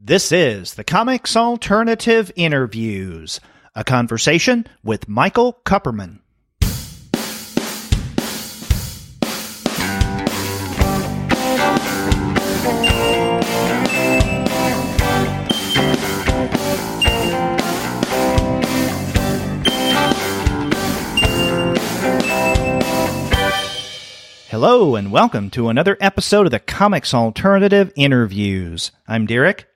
This is the Comics Alternative Interviews, a conversation with Michael Kupperman. Hello and welcome to another episode of the Comics Alternative Interviews. I'm Derek.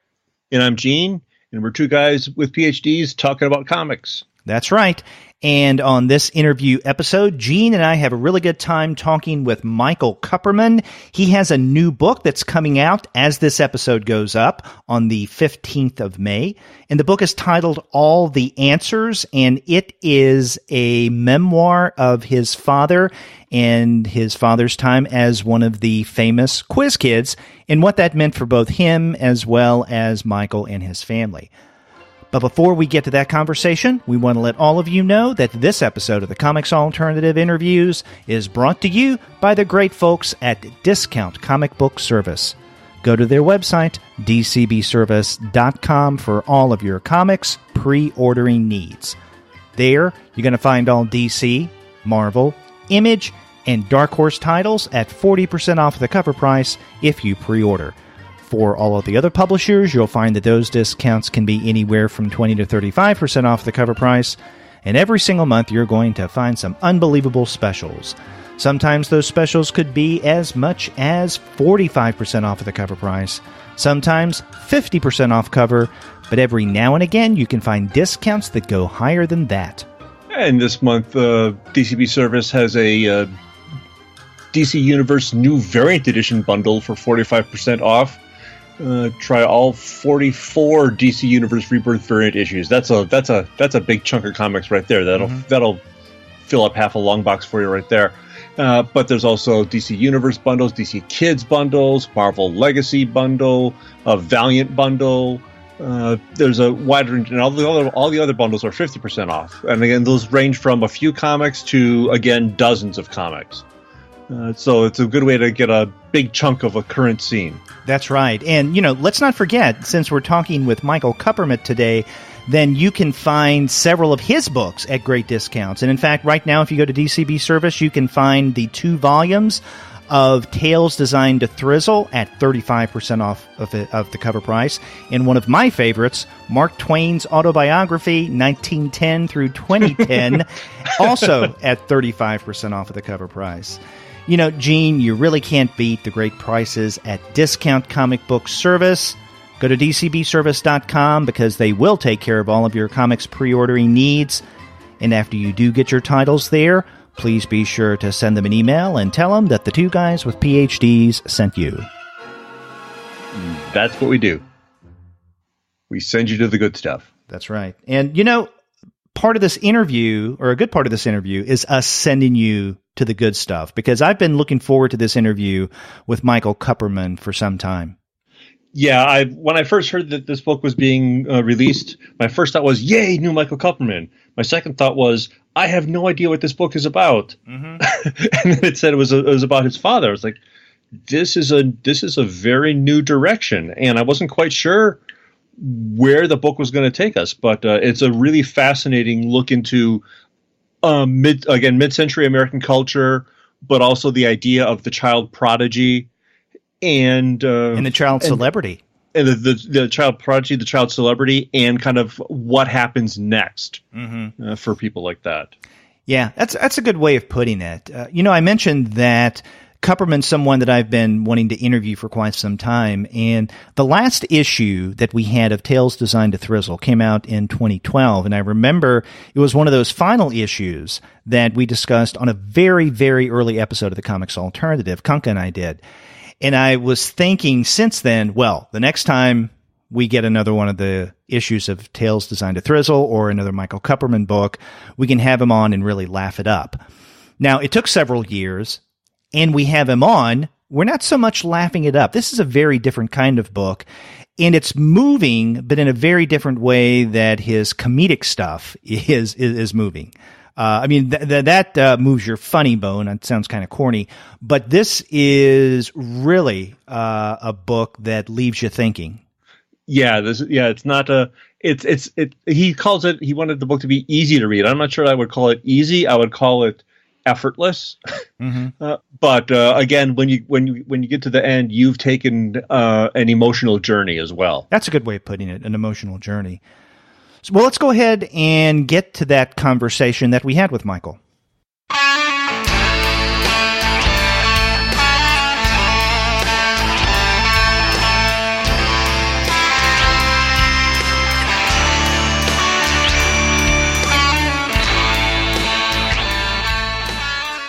And I'm Gene, and we're two guys with PhDs talking about comics. That's right. And on this interview episode, Gene and I have a really good time talking with Michael Kupperman. He has a new book that's coming out as this episode goes up on the 15th of May. And the book is titled All the Answers, and it is a memoir of his father and his father's time as one of the famous quiz kids and what that meant for both him as well as Michael and his family. But before we get to that conversation, we want to let all of you know that this episode of the Comics Alternative Interviews is brought to you by the great folks at Discount Comic Book Service. Go to their website, dcbservice.com, for all of your comics pre-ordering needs. There, you're going to find all DC, Marvel, Image, and Dark Horse titles at 40% off the cover price if you pre-order. For all of the other publishers, you'll find that those discounts can be anywhere from 20 to 35% off the cover price, and every single month you're going to find some unbelievable specials. Sometimes those specials could be as much as 45% off of the cover price, sometimes 50% off cover, but every now and again you can find discounts that go higher than that. And this month, DCB Service has a DC Universe New Variant Edition bundle for 45% off. Try all 44 DC Universe Rebirth variant issues. That's a big chunk of comics right there. That'll fill up half a long box for you right there. But there's also DC Universe bundles, DC Kids bundles, Marvel Legacy bundle, a Valiant bundle. There's a wide range, and all the other bundles are 50% off. And again, those range from a few comics to, again, dozens of comics. So it's a good way to get a big chunk of a current scene. That's right. And, let's not forget, since we're talking with Michael Kupperman today, then you can find several of his books at great discounts. And in fact, right now, if you go to DCB Service, you can find the 2 volumes of Tales Designed to Thrizzle at 35% off of the cover price. And one of my favorites, Mark Twain's autobiography, 1910 through 2010, also at 35% off of the cover price. Gene, you really can't beat the great prices at Discount Comic Book Service. Go to dcbservice.com because they will take care of all of your comics pre-ordering needs. And after you do get your titles there, please be sure to send them an email and tell them that the two guys with PhDs sent you. That's what we do. We send you to the good stuff. That's right. And, part of this interview, or a good part of this interview, is us sending you to the good stuff, because I've been looking forward to this interview with Michael Kupperman for some time. Yeah, when I first heard that this book was being released, my first thought was, yay, new Michael Kupperman. My second thought was, I have no idea what this book is about. Mm-hmm. And then it said it was about his father. I was like, this is a very new direction. And I wasn't quite sure where the book was going to take us, but it's a really fascinating look into mid-century American culture, but also the idea of the child prodigy and the child celebrity, and the child prodigy, the child celebrity, and kind of what happens next for people like that. Yeah, that's a good way of putting it. I mentioned that Kupperman's someone that I've been wanting to interview for quite some time, and the last issue that we had of Tales Designed to Thrizzle came out in 2012, and I remember it was one of those final issues that we discussed on a very, very early episode of the Comics Alternative, Kunka and I did. And I was thinking since then, well, the next time we get another one of the issues of Tales Designed to Thrizzle or another Michael Kupperman book, we can have him on and really laugh it up. Now, it took several years, and we have him on, we're not so much laughing it up. This is a very different kind of book, and it's moving, but in a very different way that his comedic stuff is moving. That moves your funny bone. It sounds kind of corny, but this is really a book that leaves you thinking. It's not a. He calls it. He wanted the book to be easy to read. I'm not sure I would call it easy. I would call it effortless. Mm-hmm. But again, when you get to the end, you've taken an emotional journey as well. That's a good way of putting it, an emotional journey. So, well, let's go ahead and get to that conversation that we had with Michael.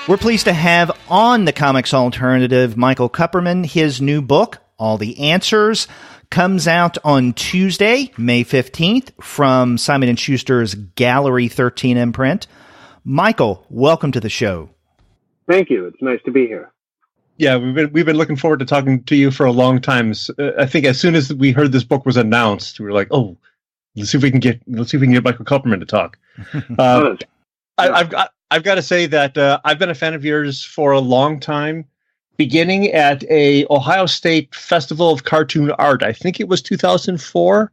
We're pleased to have on the Comics Alternative Michael Kupperman. His new book, All the Answers, comes out on Tuesday, May 15th from Simon and Shuster's Gallery 13 imprint. Michael, welcome to the show. Thank you. It's nice to be here. Yeah, we've been looking forward to talking to you for a long time. I think as soon as we heard this book was announced, we were like, "Oh, let's see if we can get Michael Kupperman to talk." I've got to say that I've been a fan of yours for a long time, beginning at a Ohio State Festival of Cartoon Art. I think it was 2004,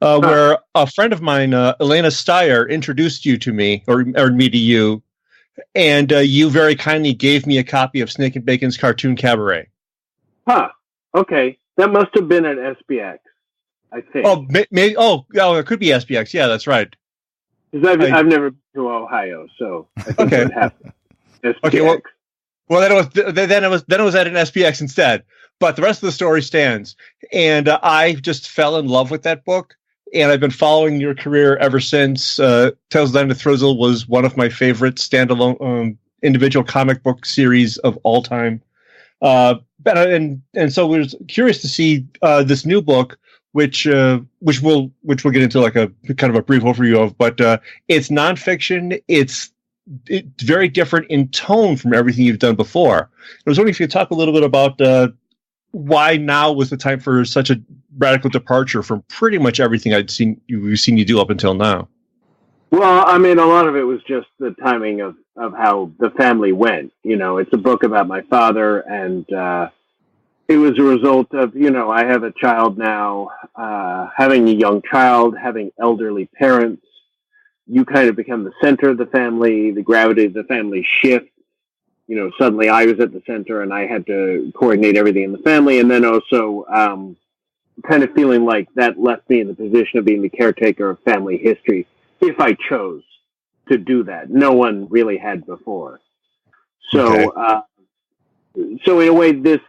where a friend of mine, Elena Steyer, introduced you to me, or me to you, and you very kindly gave me a copy of Snake and Bacon's Cartoon Cabaret. Huh. Okay. That must have been at SBX, I think. Oh, maybe. Oh, it could be SBX. Yeah, that's right. Because I've never been to Ohio, so I think it would happen. Okay, well, then it was at an SPX instead. But the rest of the story stands, and I just fell in love with that book, and I've been following your career ever since. Tales of the End of Thrizzle was one of my favorite standalone individual comic book series of all time. And so we was curious to see this new book, which we'll get into like a kind of a brief overview of, but it's nonfiction. It's very different in tone from everything you've done before. I was wondering if you could talk a little bit about why now was the time for such a radical departure from pretty much everything we've seen you do up until now. Well, I mean, a lot of it was just the timing of how the family went. You know, it's a book about my father, and it was a result of, I have a child now, having a young child, having elderly parents. You kind of become the center of the family, the gravity of the family shifts. Suddenly I was at the center and I had to coordinate everything in the family. And then also kind of feeling like that left me in the position of being the caretaker of family history if I chose to do that. No one really had before. So, so in a way, this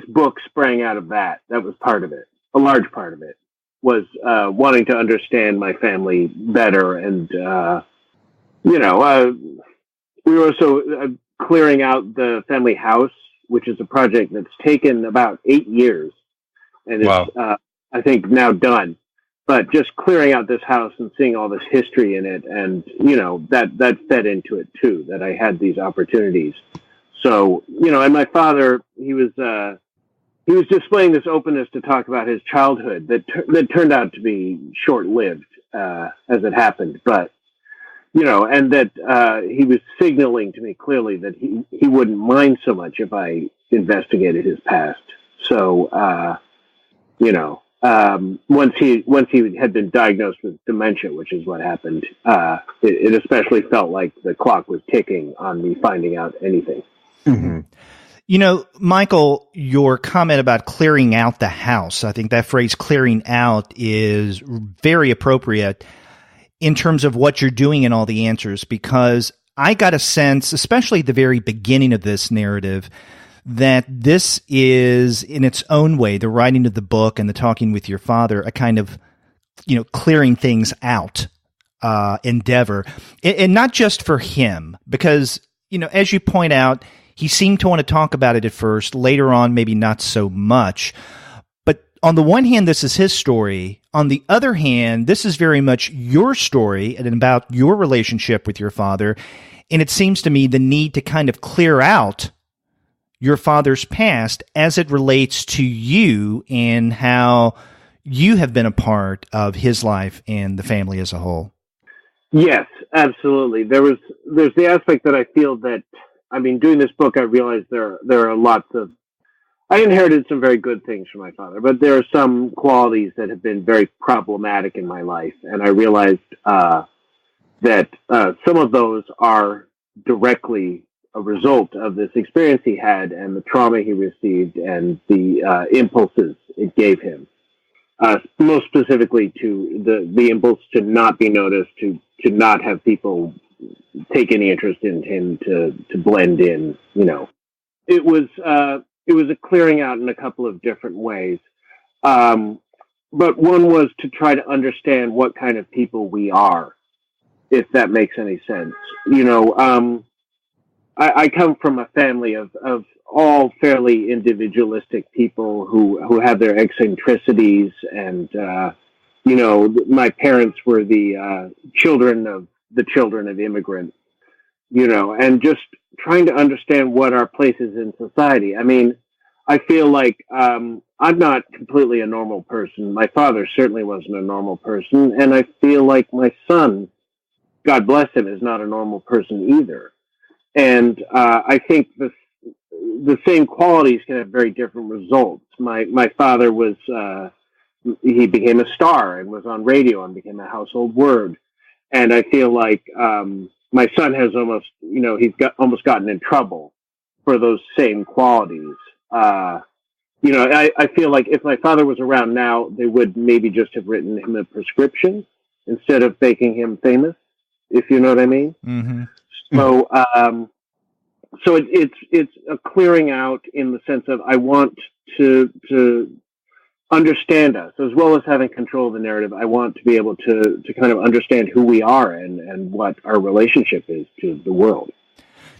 book sprang out of that. That was part of it. A large part of it was wanting to understand my family better. And, we were also clearing out the family house, which is a project that's taken about 8 years. And it's, I think, now done. But just clearing out this house and seeing all this history in it. And, that fed into it, too, that I had these opportunities. So, and my father, he was displaying this openness to talk about his childhood that turned out to be short-lived, as it happened. But, and that he was signaling to me clearly that he wouldn't mind so much if I investigated his past. So, once he had been diagnosed with dementia, which is what happened, it especially felt like the clock was ticking on me finding out anything. Mm-hmm. Michael, your comment about clearing out the house, I think that phrase clearing out is very appropriate in terms of what you're doing in All the Answers, because I got a sense, especially at the very beginning of this narrative, that this is, in its own way, the writing of the book and the talking with your father, a kind of, clearing things out endeavor. And not just for him, because, as you point out, he seemed to want to talk about it at first. Later on, maybe not so much. But on the one hand, this is his story. On the other hand, this is very much your story and about your relationship with your father. And it seems to me the need to kind of clear out your father's past as it relates to you and how you have been a part of his life and the family as a whole. Yes, absolutely. There's the aspect that I feel that, doing this book, I realized there are lots of, I inherited some very good things from my father, but there are some qualities that have been very problematic in my life, and I realized that some of those are directly a result of this experience he had and the trauma he received and the impulses it gave him. Most specifically to the impulse to not be noticed, to not have people take any interest in him, to blend in, you know. It was a clearing out in a couple of different ways. But one was to try to understand what kind of people we are, if that makes any sense. You know, I come from a family of all fairly individualistic people who have their eccentricities, and you know, my parents were the children of immigrants, you know, and just trying to understand what our place is in society. I mean, I feel like I'm not completely a normal person. My father certainly wasn't a normal person, and I feel like my son, God bless him, is not a normal person either. And I think the same qualities can have very different results. My father was he became a star and was on radio and became a household word. And I feel like my son has almost, you know, almost gotten in trouble for those same qualities. You know, I feel like if my father was around now, they would maybe just have written him a prescription instead of making him famous, if you know what I mean. Mm-hmm. So, so it's a clearing out in the sense of I want to understand us as well as having control of the narrative. I want to be able to kind of understand who we are and what our relationship is to the world.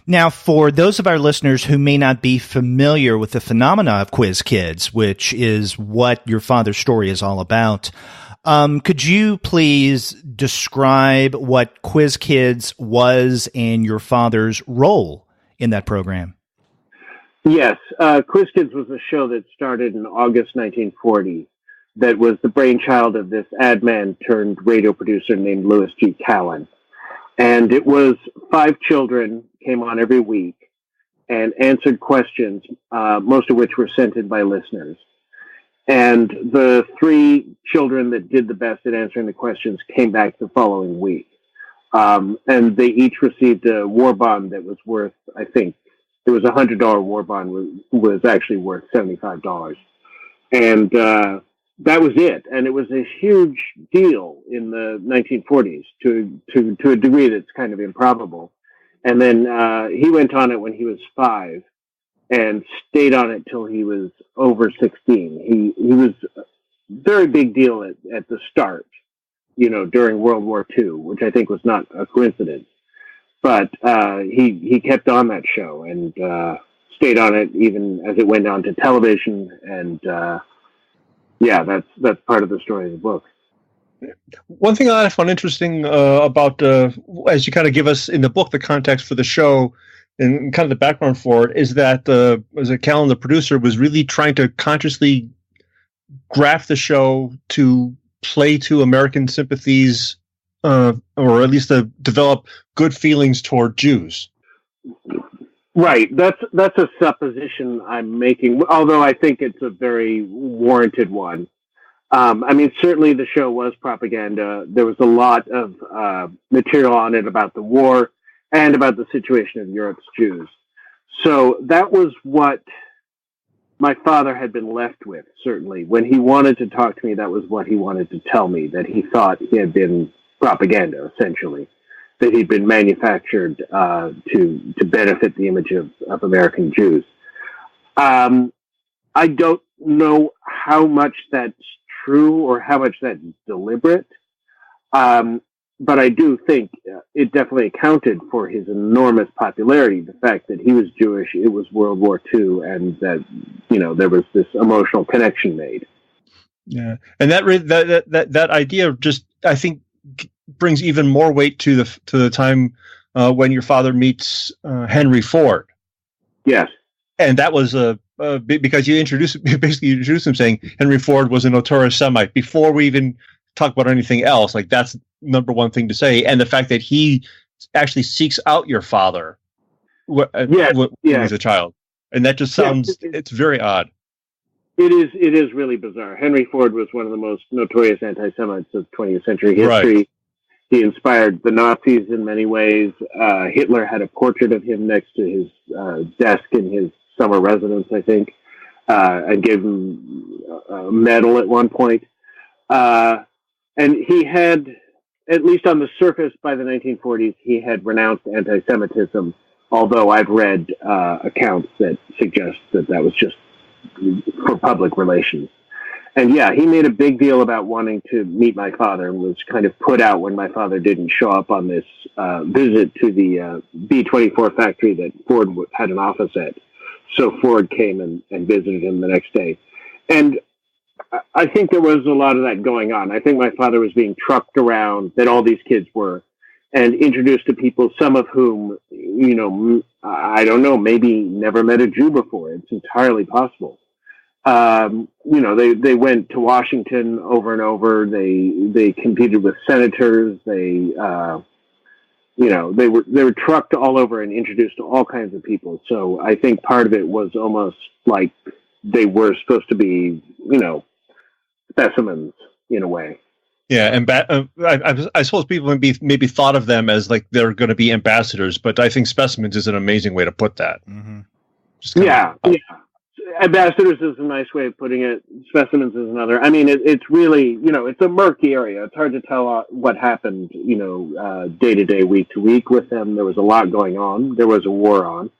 Now, for those of our listeners who may not be familiar with the phenomena of quiz kids, which is what your father's story is all about, could you please describe what Quiz Kids was and your father's role in that program? Yes. Quiz Kids was a show that started in August 1940 that was the brainchild of this ad man turned radio producer named Louis G. Callan. And it was 5 children came on every week and answered questions, most of which were sent in by listeners. And the 3 children that did the best at answering the questions came back the following week. And they each received a war bond that was worth, I think, it was $100 war bond was actually worth $75. And that was it. And it was a huge deal in the 1940s to a degree that's kind of improbable. And then he went on it when he was 5. And stayed on it till he was over 16. He was a very big deal at the start, you know, during World War II, which I think was not a coincidence. But he kept on that show and stayed on it even as it went on to television. And yeah, that's part of the story of the book. One thing I found interesting about, as you kind of give us in the book the context for the show, and kind of the background for it, is that as a Callan, the producer, was really trying to consciously graft the show to play to American sympathies, or at least to develop good feelings toward Jews. Right. That's a supposition I'm making, although I think it's a very warranted one. I mean, certainly the show was propaganda. There was a lot of material on it about the war and about the situation of Europe's Jews. So that was what my father had been left with, certainly. When he wanted to talk to me, that was what he wanted to tell me, that he thought he had been propaganda, essentially, that he'd been manufactured to benefit the image of American Jews. I don't know how much that's true or how much that's deliberate. But I do think it definitely accounted for his enormous popularity, the fact that he was Jewish, it was World War II, and that, you know, there was this emotional connection made. Yeah, and that idea just, I think, brings even more weight to the time when your father meets Henry Ford. Yes, and that was because you basically introduced him saying Henry Ford was a notorious Semite before we even talk about anything else. Like, that's number one thing to say, and the fact that he actually seeks out your father when he's a child, and that just sounds it's very odd. It is really bizarre. Henry Ford was one of the most notorious anti-Semites of 20th century history. Right. He inspired the Nazis in many ways. Hitler had a portrait of him next to his desk in his summer residence, I think, and gave him a medal at one point. And he had, at least on the surface by the 1940s, he had renounced anti-Semitism, although I've read accounts that suggest that that was just for public relations. And yeah, he made a big deal about wanting to meet my father and was kind of put out when my father didn't show up on this visit to the B-24 factory that Ford had an office at. So Ford came and visited him the next day. And I think there was a lot of that going on. I think my father was being trucked around, that all these kids were, and introduced to people, some of whom, you know, I don't know, maybe never met a Jew before. It's entirely possible. You know, they went to Washington over and over. They competed with senators. They were trucked all over and introduced to all kinds of people. So I think part of it was almost like they were supposed to be, you know, specimens in a way. Yeah, and I suppose people maybe thought of them as like they're going to be ambassadors, but I think specimens is an amazing way to put that. Mm-hmm. Yeah. Ambassadors is a nice way of putting it. Specimens is another. I mean, it's really, you know, it's a murky area. It's hard to tell what happened, you know, day to day, week to week with them. There was a lot going on. There was a war on.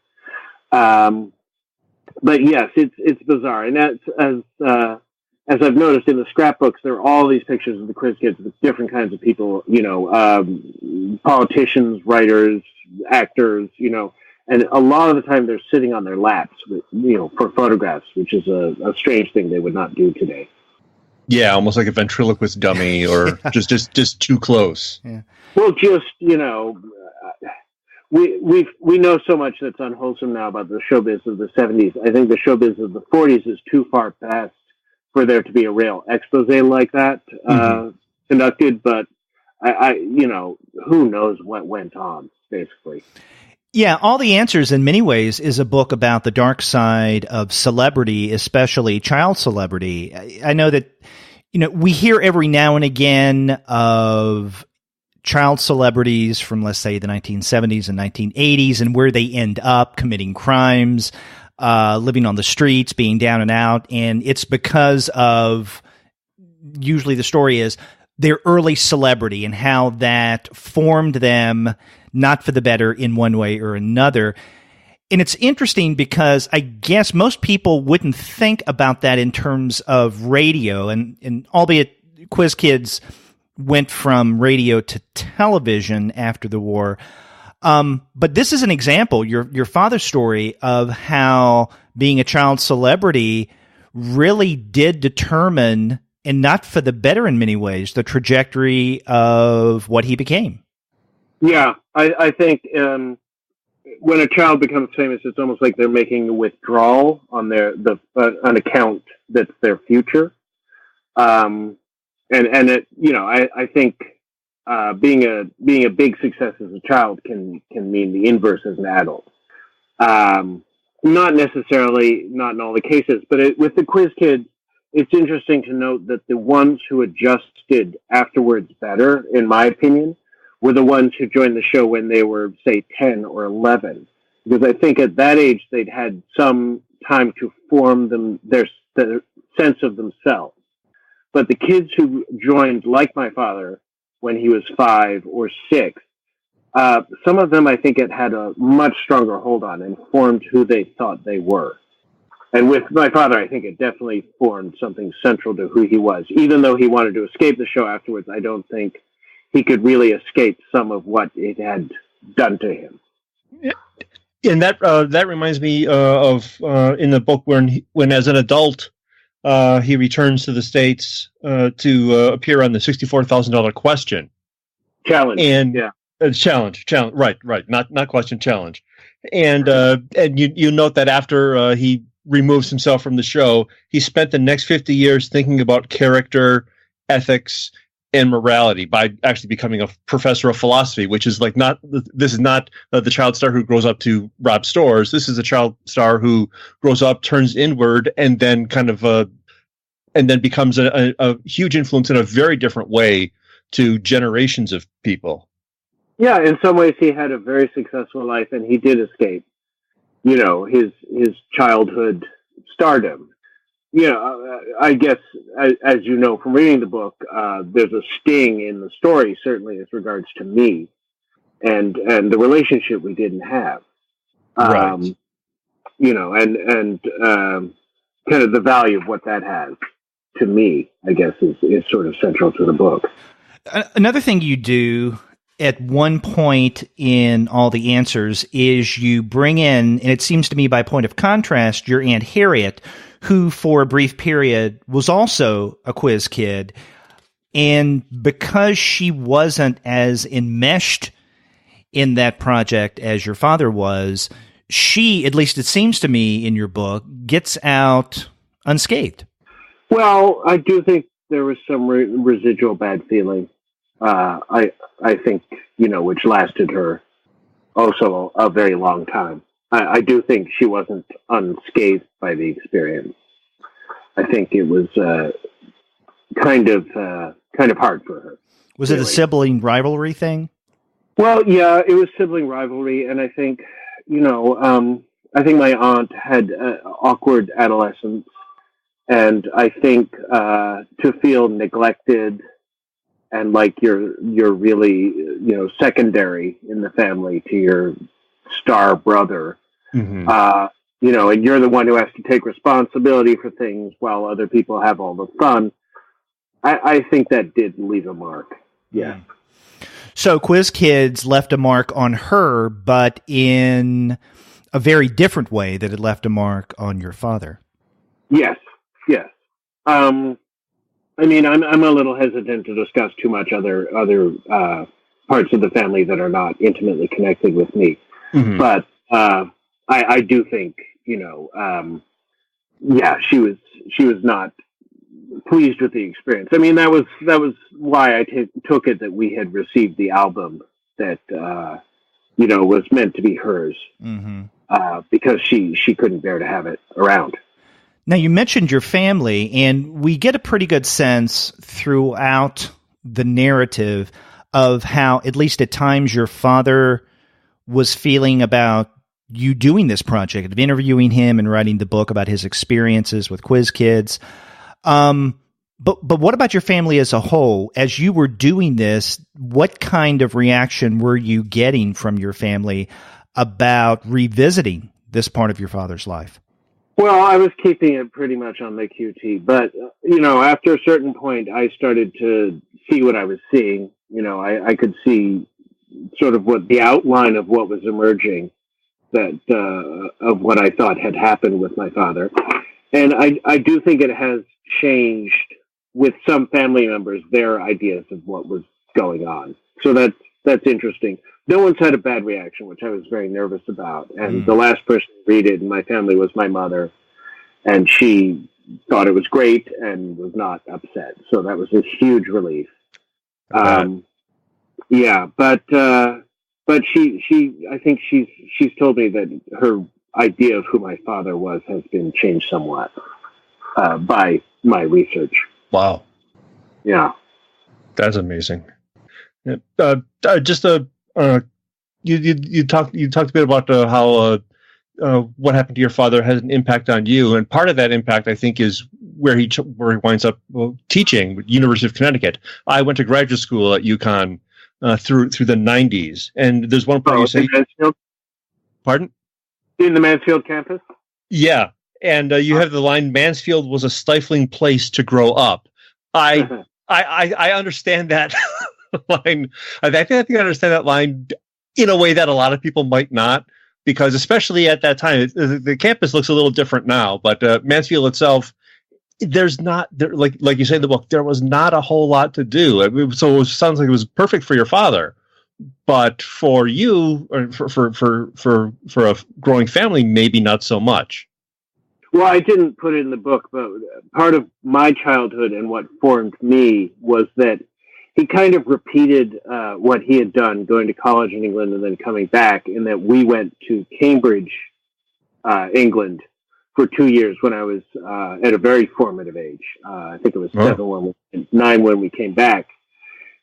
But yes, it's bizarre. And that's, as I've noticed in the scrapbooks, there are all these pictures of the quiz kids with different kinds of people, you know, politicians, writers, actors, you know, and a lot of the time they're sitting on their laps, with, you know, for photographs, which is a strange thing they would not do today. Yeah, almost like a ventriloquist dummy, or just too close. Yeah. Well, just, you know, we know so much that's unwholesome now about the showbiz of the 70s. I think the showbiz of the 40s is too far past for there to be a real expose like that conducted, but I you know, who knows what went on, basically. Yeah, All the Answers, in many ways, is a book about the dark side of celebrity, especially child celebrity. I know that, you know, we hear every now and again of child celebrities from, let's say, the 1970s and 1980s, and where they end up committing crimes, living on the streets, being down and out. And it's because of, usually the story is, their early celebrity and how that formed them, not for the better in one way or another. And it's interesting because I guess most people wouldn't think about that in terms of radio, and albeit Quiz Kids went from radio to television after the war. But this is an example, your father's story, of how being a child celebrity really did determine, and not for the better in many ways, the trajectory of what he became. Yeah, I think when a child becomes famous, it's almost like they're making a withdrawal on an account that's their future. And it, you know, I think being a big success as a child can mean the inverse as an adult. Not necessarily, not in all the cases, but with the Quiz Kids, it's interesting to note that the ones who adjusted afterwards better, in my opinion, were the ones who joined the show when they were, say, 10 or 11. Because I think at that age, they'd had some time to form their sense of themselves. But the kids who joined, like my father, when he was 5 or 6, some of them, I think, had a much stronger hold on and formed who they thought they were. And with my father, I think it definitely formed something central to who he was. Even though he wanted to escape the show afterwards, I don't think he could really escape some of what it had done to him. And that reminds me of in the book when as an adult he returns to the States to appear on the $64,000 question challenge. And yeah, challenge, right, not question, challenge. And you note that after he removes himself from the show, he spent the next 50 years thinking about character, ethics, and morality by actually becoming a professor of philosophy, which is like this is not the child star who grows up to rob stores. This is a child star who grows up, turns inward, and then and then becomes a huge influence in a very different way to generations of people. Yeah, in some ways he had a very successful life, and he did escape, his childhood stardom. I guess, as you know from reading the book, there's a sting in the story, certainly as regards to me and the relationship we didn't have. Right. And kind of the value of what that has to me, I guess, is sort of central to the book. Another thing you do at one point in all the answers is you bring in, and it seems to me by point of contrast, your Aunt Harriet, who for a brief period was also a quiz kid. And because she wasn't as enmeshed in that project as your father was, she, at least it seems to me in your book, gets out unscathed. Well, I do think there was some residual bad feeling. I think, which lasted her also a very long time. I do think she wasn't unscathed by the experience. I think it was kind of hard for her. Was it a sibling rivalry thing? Well, yeah, it was sibling rivalry, and I think, I think my aunt had awkward adolescence, and I think to feel neglected and like you're really, secondary in the family to your star brother, mm-hmm. And you're the one who has to take responsibility for things while other people have all the fun. I think that did leave a mark. Yeah. So Quiz Kids left a mark on her, but in a very different way that it left a mark on your father. Yes. I mean, I'm a little hesitant to discuss too much other parts of the family that are not intimately connected with me. Mm-hmm. But I do think, she was not pleased with the experience. I mean, that was why I took it that we had received the album that was meant to be hers, mm-hmm. Because she couldn't bear to have it around. Now, you mentioned your family, and we get a pretty good sense throughout the narrative of how, at least at times, your father was feeling about you doing this project, of interviewing him and writing the book about his experiences with Quiz Kids. But what about your family as a whole? As you were doing this, what kind of reaction were you getting from your family about revisiting this part of your father's life? Well, I was keeping it pretty much on the QT, but, after a certain point, I started to see what I was seeing. I could see sort of what the outline of what was emerging, of what I thought had happened with my father. And I do think it has changed with some family members, their ideas of what was going on. So that's interesting. No one's had a bad reaction, which I was very nervous about. And the last person to read it in my family was my mother, and she thought it was great and was not upset. So that was a huge relief. Yeah, but she I think she's told me that her idea of who my father was has been changed somewhat by my research. Wow. Yeah. That's amazing. You talked a bit about how what happened to your father has an impact on you, and part of that impact, I think, is where he winds up teaching at University of Connecticut. I went to graduate school at UConn through the 90s, and there's one part you say. Mansfield? Pardon? In the Mansfield campus? Yeah, and you have the line, "Mansfield was a stifling place to grow up." I understand that line. I think I understand that line in a way that a lot of people might not, because especially at that time, the campus looks a little different now. But Mansfield itself, like you say in the book, there was not a whole lot to do. I mean, so it sounds like it was perfect for your father, but for you, or for a growing family, maybe not so much. Well, I didn't put it in the book, but part of my childhood and what formed me was that he kind of repeated what he had done going to college in England and then coming back, in that we went to Cambridge, England, for 2 years when I was at a very formative age. I think it was 9 when we came back.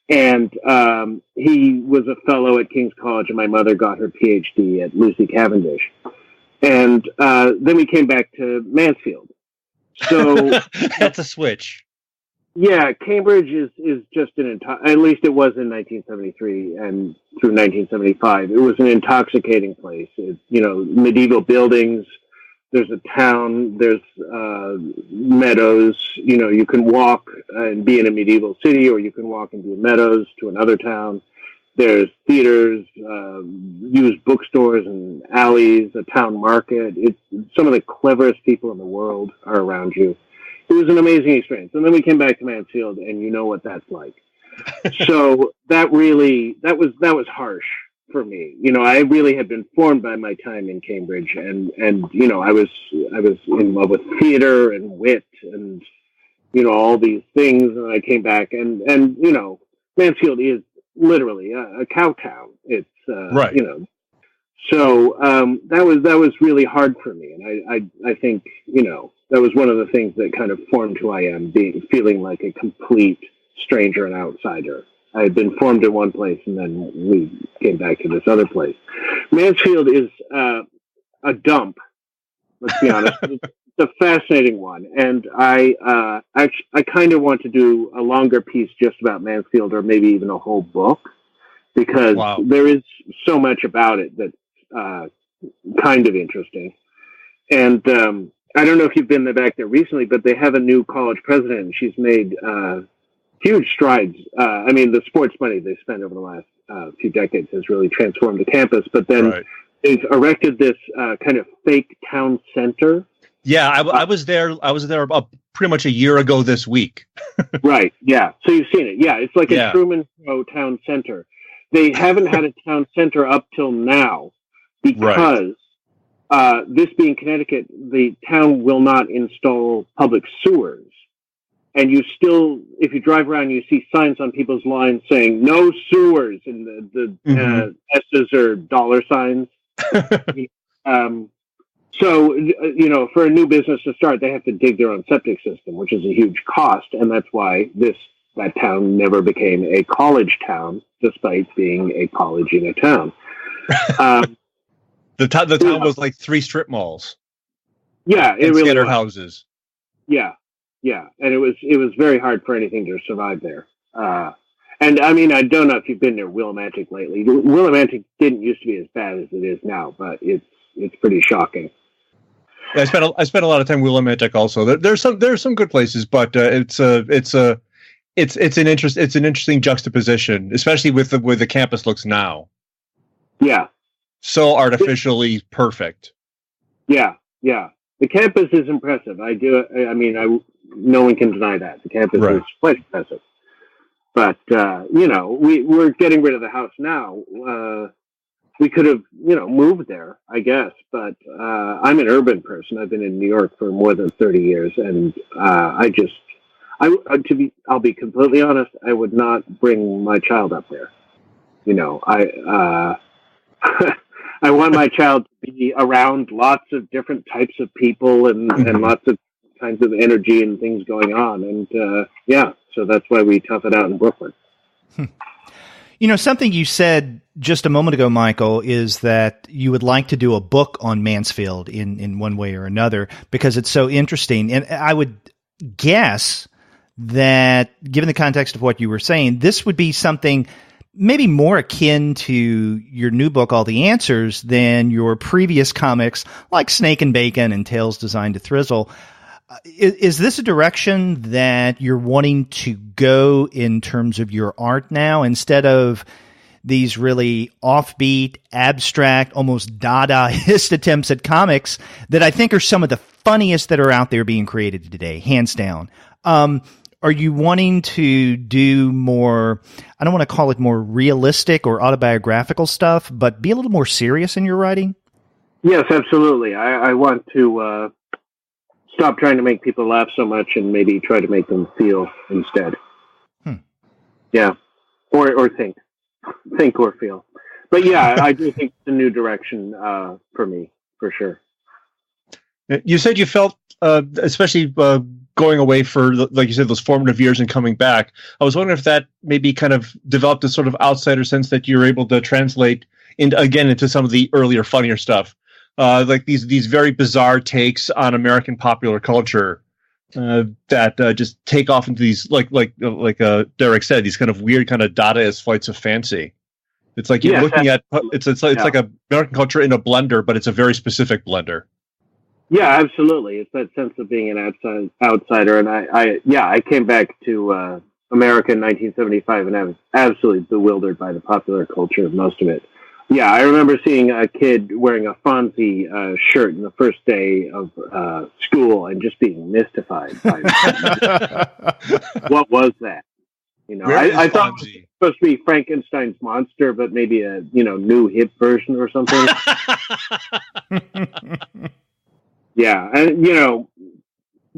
And he was a fellow at King's College, and my mother got her PhD at Lucy Cavendish. And then we came back to Mansfield. So that's a switch. Yeah, Cambridge is just at least it was in 1973 and through 1975. It was an intoxicating place. Medieval buildings. There's a town. There's meadows. You can walk and be in a medieval city, or you can walk into the meadows to another town. There's theaters, used bookstores and alleys, a town market. It's some of the cleverest people in the world are around you. It was an amazing experience. And then we came back to Mansfield, and you know what that's like. So that was harsh for me. I really had been formed by my time in Cambridge, and I was in love with theater and wit and all these things. And I came back, and Mansfield is literally a cow town. It's right. So that was really hard for me, and I think that was one of the things that kind of formed who I am, feeling like a complete stranger and outsider. I had been formed in one place, and then we came back to this other place. Mansfield is a dump. Let's be honest. It's a fascinating one, and I kind of want to do a longer piece just about Mansfield, or maybe even a whole book, because there is so much about it that's kind of interesting. And I don't know if you've been back there recently, but they have a new college president, and she's made huge strides. The sports money they spent over the last few decades has really transformed the campus. But then they've erected this kind of fake town center. Yeah, I was there. I was there pretty much a year ago this week. Right. Yeah. So you've seen it. Yeah, it's like a Truman Show town center. They haven't had a town center up till now because this being Connecticut, the town will not install public sewers. And you still, if you drive around, you see signs on people's lines saying "no sewers," and the S's are dollar signs. So, for a new business to start, they have to dig their own septic system, which is a huge cost, and that's why that town never became a college town, despite being a college in a town. The town was like 3 strip malls. Yeah, it really was. Houses. Yeah. Yeah, and it was very hard for anything to survive there. And I don't know if you've been near Willimantic lately. Willimantic didn't used to be as bad as it is now, but it's pretty shocking. Yeah, I spent a lot of time in Willimantic also. There's some good places, but it's an interesting juxtaposition, especially with the way the campus looks now. Yeah, so artificially perfect. Yeah. The campus is impressive. No one can deny that. The campus is quite impressive. But, we're getting rid of the house now. We could have, moved there, I guess. But I'm an urban person. I've been in New York for more than 30 years. And I'll be completely honest, I would not bring my child up there. I want my child to be around lots of different types of people and lots of kinds of energy and things going on. And so that's why we tough it out in Brooklyn. Something you said just a moment ago, Michael, is that you would like to do a book on Mansfield in one way or another because it's so interesting. And I would guess that, given the context of what you were saying, this would be something maybe more akin to your new book, All the Answers, than your previous comics like Snake and Bacon and Tales Designed to Thrizzle. Is this a direction that you're wanting to go in terms of your art now, instead of these really offbeat, abstract, almost Dadaist attempts at comics that I think are some of the funniest that are out there being created today, hands down? Are you wanting to do more, I don't want to call it more realistic or autobiographical stuff, but be a little more serious in your writing? Yes, absolutely. I want to stop trying to make people laugh so much and maybe try to make them feel instead. Yeah, or think or feel. But yeah, I do think it's a new direction for me, for sure. You said you felt, especially going away for, like you said, those formative years and coming back. I was wondering if that maybe kind of developed a sort of outsider sense that you're able to translate into some of the earlier, funnier stuff, like these very bizarre takes on American popular culture that just take off into these like Derek said, these kind of weird kind of Dadaist flights of fancy. It's like you're looking at it's like a American culture in a blender, but it's a very specific blender. Yeah, absolutely. It's that sense of being an outsider, and I came back to America in 1975, and I was absolutely bewildered by the popular culture of most of it. Yeah, I remember seeing a kid wearing a Fonzie shirt in the first day of school and just being mystified by what was that? You know, I thought it was supposed to be Frankenstein's monster, but maybe a new hip version or something. Yeah, and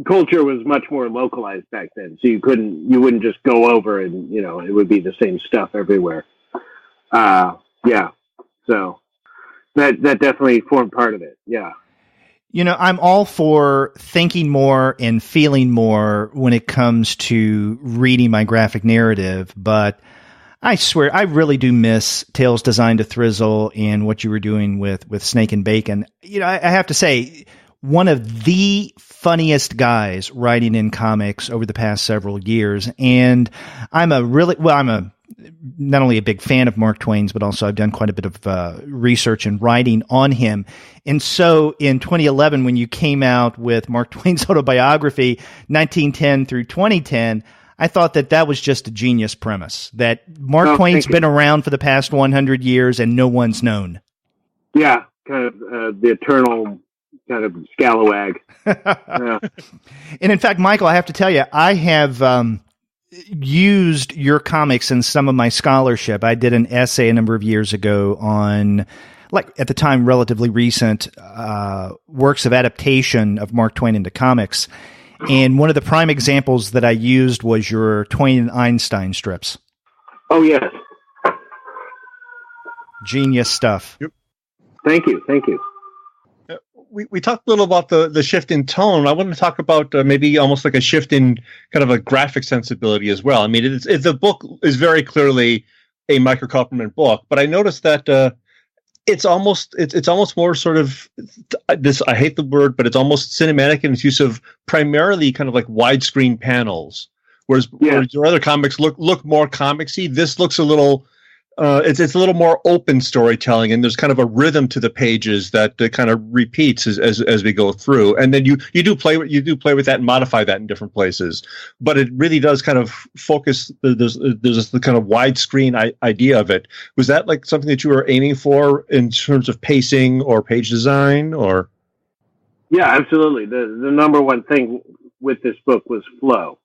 culture was much more localized back then, so you wouldn't just go over and it would be the same stuff everywhere. Yeah, so that definitely formed part of it. Yeah. I'm all for thinking more and feeling more when it comes to reading my graphic narrative, but I swear I really do miss Tales Designed to Thrizzle and what you were doing with Snake and Bacon. I have to say, one of the funniest guys writing in comics over the past several years, and I'm not only a big fan of Mark Twain's, but also I've done quite a bit of research and writing on him. And so in 2011, when you came out with Mark Twain's autobiography, 1910 through 2010, I thought that was just a genius premise, that Mark Twain's been around for the past 100 years and no one's known. Yeah, kind of the eternal kind of scalawag. Yeah. And in fact, Michael, I have to tell you, I have used your comics in some of my scholarship. I did an essay a number of years ago on, like, at the time, relatively recent works of adaptation of Mark Twain into comics. And one of the prime examples that I used was your Twain and Einstein strips. Oh, yes. Genius stuff. Yep. Thank you. We talked a little about the shift in tone. I want to talk about maybe almost like a shift in kind of a graphic sensibility as well. I mean, the book is very clearly a Michael Kupperman book, but I noticed that it's almost more sort of this. I hate the word, but it's almost cinematic in its use of primarily kind of like widescreen panels. Whereas your other comics look more comicsy. This looks a little. It's a little more open storytelling, and there's kind of a rhythm to the pages that kind of repeats as we go through. And then you do play with that and modify that in different places. But it really does kind of focus. There's the kind of widescreen idea of it. Was that like something that you were aiming for in terms of pacing or page design, or? Yeah, absolutely. The number one thing with this book was flow.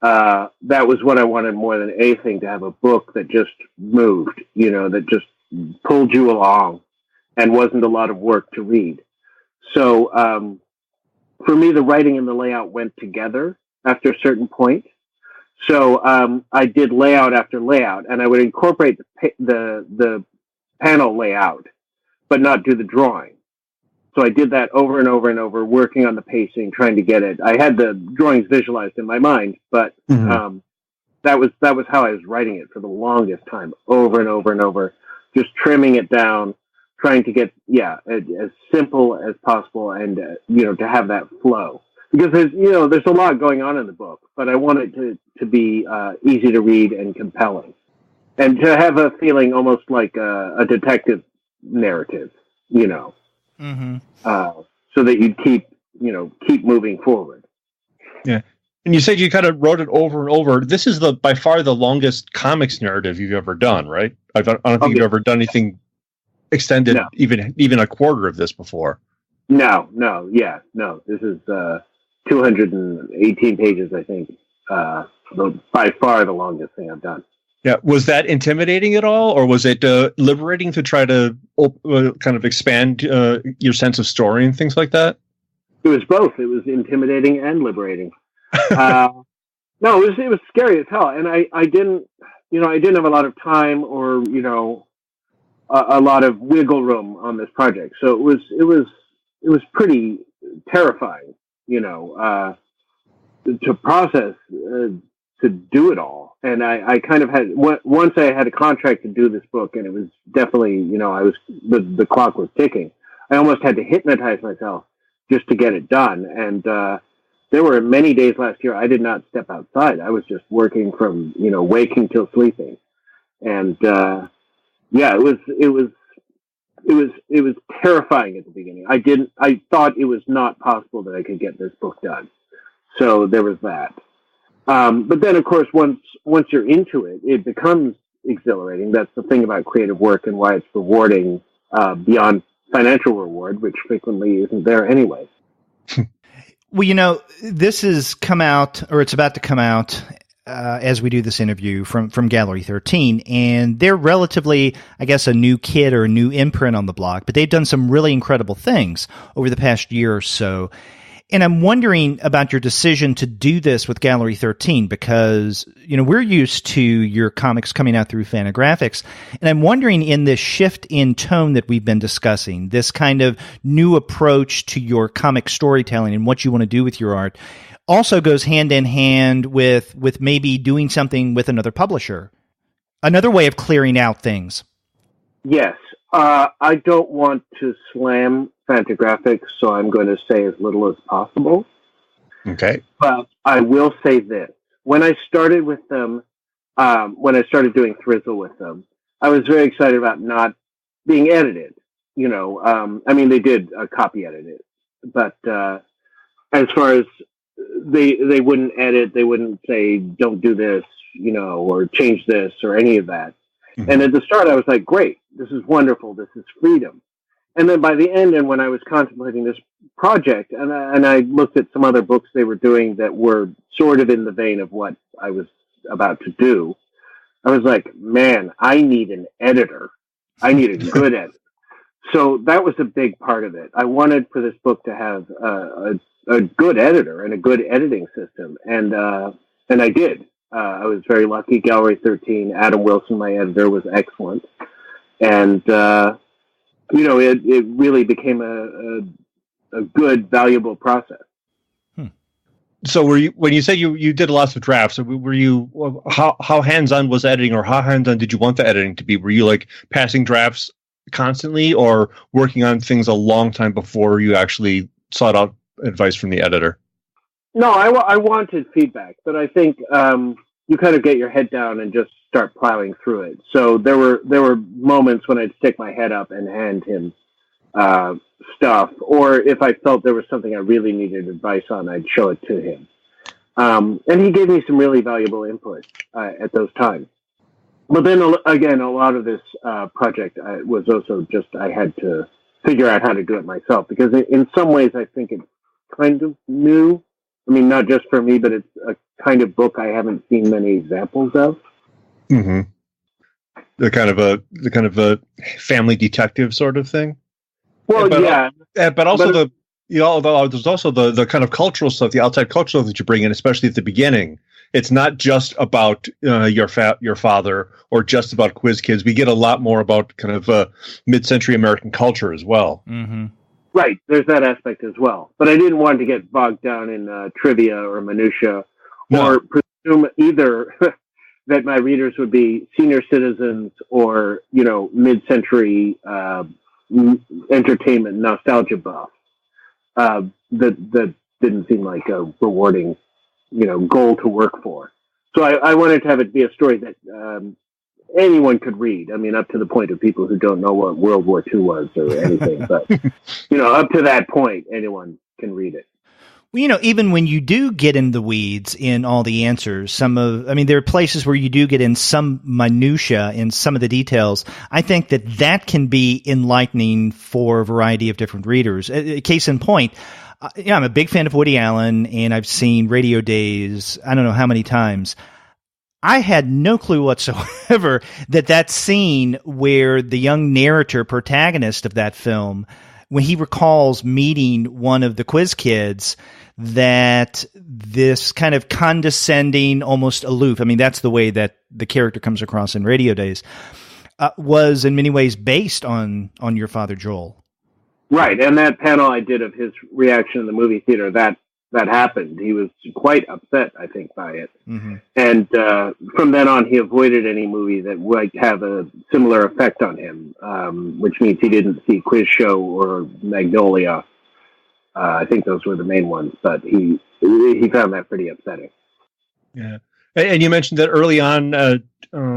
That was what I wanted more than anything, to have a book that just moved, that just pulled you along and wasn't a lot of work to read. So for me, the writing and the layout went together after a certain point. So I did layout after layout, and I would incorporate the panel layout, but not do the drawing. So I did that over and over and over, working on the pacing, trying to get it. I had the drawings visualized in my mind, but that was how I was writing it for the longest time, over and over and over, just trimming it down, trying to get as simple as possible, and to have that flow, because there's a lot going on in the book, but I want it to be easy to read and compelling, and to have a feeling almost like a detective narrative, Mm-hmm. So that you'd keep moving forward. Yeah. And you said you kind of wrote it over and over. This is by far the longest comics narrative you've ever done, right? I don't think you've ever done anything extended, even a quarter of this before. No. This is 218 pages, I think. By far the longest thing I've done. Yeah, was that intimidating at all, or was it liberating to try to kind of expand your sense of story and things like that? It was both. It was intimidating and liberating. No, it was scary as hell, and I didn't. I didn't have a lot of time or, a lot of wiggle room on this project. So it was pretty terrifying, to process, to do it all. And I kind of had, once I had a contract to do this book, and it was definitely, the clock was ticking. I almost had to hypnotize myself just to get it done. And there were many days last year I did not step outside. I was just working from, waking till sleeping. And it was terrifying at the beginning. I thought it was not possible that I could get this book done. So there was that. But then, of course, once you're into it, it becomes exhilarating. That's the thing about creative work and why it's rewarding beyond financial reward, which frequently isn't there anyway. Well, this has come out, or it's about to come out, as we do this interview from Gallery 13, and they're relatively, I guess, a new kid or a new imprint on the block, but they've done some really incredible things over the past year or so. And I'm wondering about your decision to do this with Gallery 13 because, we're used to your comics coming out through Fantagraphics. And I'm wondering, in this shift in tone that we've been discussing, this kind of new approach to your comic storytelling and what you want to do with your art also goes hand in hand with maybe doing something with another publisher, another way of clearing out things. Yes. I don't want to slam Fantagraphics, so I'm going to say as little as possible. Okay. But I will say this. When I started with them, when I started doing Thrizzle with them, I was very excited about not being edited. They did copy edit it, but as far as they wouldn't edit, they wouldn't say, don't do this, or change this or any of that. Mm-hmm. And at the start, I was like, great, this is wonderful. This is freedom. And then by the end, and when I was contemplating this project, and I looked at some other books they were doing that were sort of in the vein of what I was about to do, I was like, man, I need an editor. I need a good editor. So that was a big part of it. I wanted for this book to have a good editor and a good editing system. And I did. I was very lucky. Gallery 13, Adam Wilson, my editor, was excellent. And, it really became a good, valuable process. So when you say you did lots of drafts, were you, how hands-on was editing, or how hands-on did you want the editing to be? Were you like passing drafts constantly, or working on things a long time before you actually sought out advice from the editor? No, I wanted feedback, but I think you kind of get your head down and just start plowing through it. So there were moments when I'd stick my head up and hand him stuff, or if I felt there was something I really needed advice on, I'd show it to him. And he gave me some really valuable input at those times. But then again, a lot of this project was also just I had to figure out how to do it myself, because in some ways I think it's kind of new. I mean, not just for me, but it's a kind of book I haven't seen many examples of. Mm-hmm. The kind of a family detective sort of thing. Well, yeah, but also there's also the kind of cultural stuff, the outside cultural that you bring in, especially at the beginning. It's not just about your father or just about Quiz Kids. We get a lot more about kind of mid-century American culture as well. Mm-hmm. Right, there's that aspect as well. But I didn't want to get bogged down in trivia or minutia, or presume either that my readers would be senior citizens or, mid-century entertainment nostalgia buff. That didn't seem like a rewarding, goal to work for. So I wanted to have it be a story that anyone could read. I mean, up to the point of people who don't know what World War II was or anything. But, up to that point, anyone can read it. Well, even when you do get in the weeds in all the answers, there are places where you do get in some minutia in some of the details. I think that can be enlightening for a variety of different readers. Case in point, I'm a big fan of Woody Allen, and I've seen Radio Days I don't know how many times. I had no clue whatsoever that scene where the young narrator protagonist of that film, when he recalls meeting one of the Quiz Kids, that this kind of condescending, almost aloof, I mean, that's the way that the character comes across in Radio Days, was in many ways based on your father, Joel. Right, and that panel I did of his reaction in the movie theater, that happened. He was quite upset, I think, by it. Mm-hmm. And from then on, he avoided any movie that would have a similar effect on him, which means he didn't see Quiz Show or Magnolia. I think those were the main ones, but he found that pretty upsetting. Yeah, and you mentioned that early on,